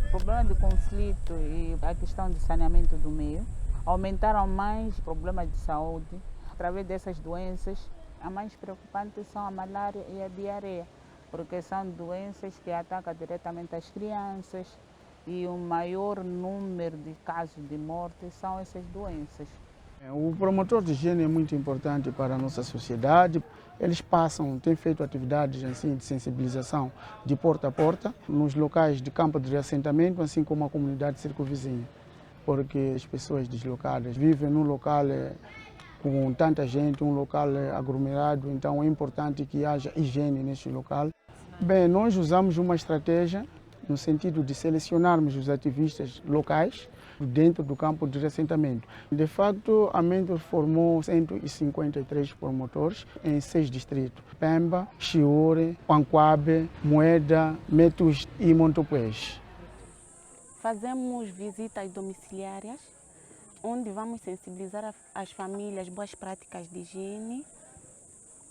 O problema de conflito e a questão de saneamento do meio aumentaram mais problemas de saúde. Através dessas doenças, a mais preocupante são a malária e a diarreia, porque são doenças que atacam diretamente as crianças e o maior número de casos de morte são essas doenças. O promotor de higiene é muito importante para a nossa sociedade. Eles têm feito atividades assim, de sensibilização de porta a porta nos locais de campo de reassentamento, assim como a comunidade circunvizinha, porque as pessoas deslocadas vivem num local com tanta gente, um local aglomerado, então é importante que haja higiene neste local. Bem, nós usamos uma estratégia no sentido de selecionarmos os ativistas locais dentro do campo de reassentamento. De facto, a Mentor formou 153 promotores em 6 distritos: Pemba, Chiure, Panquabe, Moeda, Metus e Montopuez. Fazemos visitas domiciliárias, onde vamos sensibilizar as famílias boas práticas de higiene,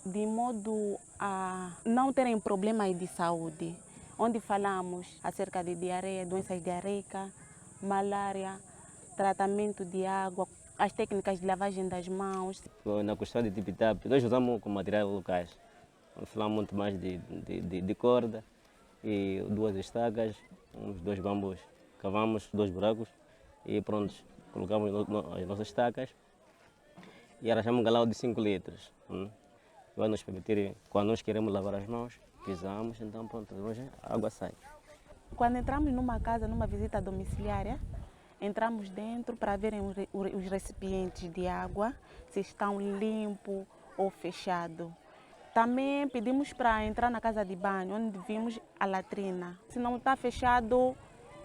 de modo a não terem problemas de saúde, onde falamos acerca de diarreia, doenças diarreicas, malária, tratamento de água, as técnicas de lavagem das mãos. Na questão de tip-tap, nós usamos como materiais locais. Falamos muito mais de corda e 2 estacas, uns 2 bambus. Cavamos 2 buracos e pronto, colocamos as nossas estacas e arranjamos um galão de 5 litros. Vai nos permitir, quando nós queremos lavar as mãos, pisamos, então pronto, a água sai. Quando entramos numa casa, numa visita domiciliária, entramos dentro para verem os recipientes de água, se estão limpos ou fechados. Também pedimos para entrar na casa de banho, onde vimos a latrina. Se não está fechado,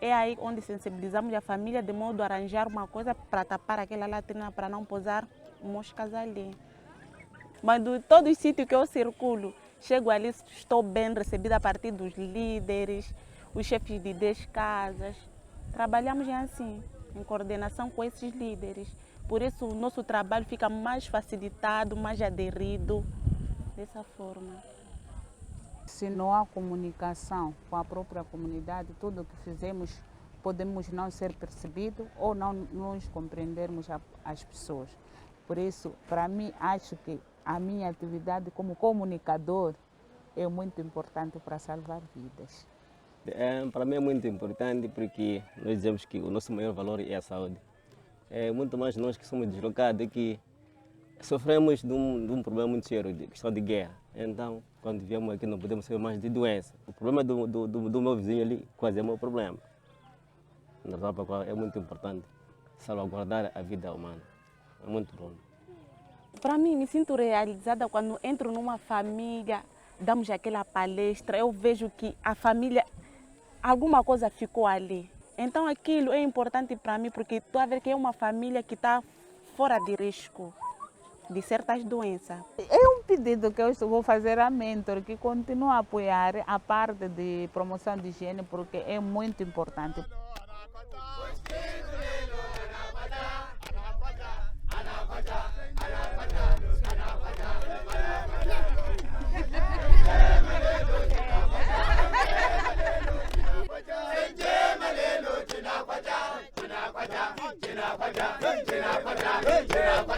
é aí onde sensibilizamos a família de modo a arranjar uma coisa para tapar aquela latrina, para não pousar moscas ali. Mas de todos os sítios que eu circulo, chego ali, estou bem recebida a partir dos líderes, os chefes de 10 casas. Trabalhamos assim, em coordenação com esses líderes. Por isso o nosso trabalho fica mais facilitado, mais aderido, dessa forma. Se não há comunicação com a própria comunidade, tudo o que fizemos podemos não ser percebido ou não nos compreendermos as pessoas. Por isso, para mim, acho que a minha atividade como comunicador é muito importante para salvar vidas. Para mim é muito importante porque nós dizemos que o nosso maior valor é a saúde. Muito mais nós que somos deslocados que sofremos de um problema muito sério, de questão de guerra. Então, quando viemos aqui não podemos saber mais de doença. O problema do meu vizinho ali quase é o meu problema. Na verdade, é muito importante salvaguardar a vida humana. É muito bom. Para mim, me sinto realizada quando entro numa família, damos aquela palestra, eu vejo que a família, alguma coisa ficou ali. Então aquilo é importante para mim porque estou a ver que é uma família que está fora de risco de certas doenças. É um pedido que eu vou fazer à Mentor, que continue a apoiar a parte de promoção de higiene, porque é muito importante. China,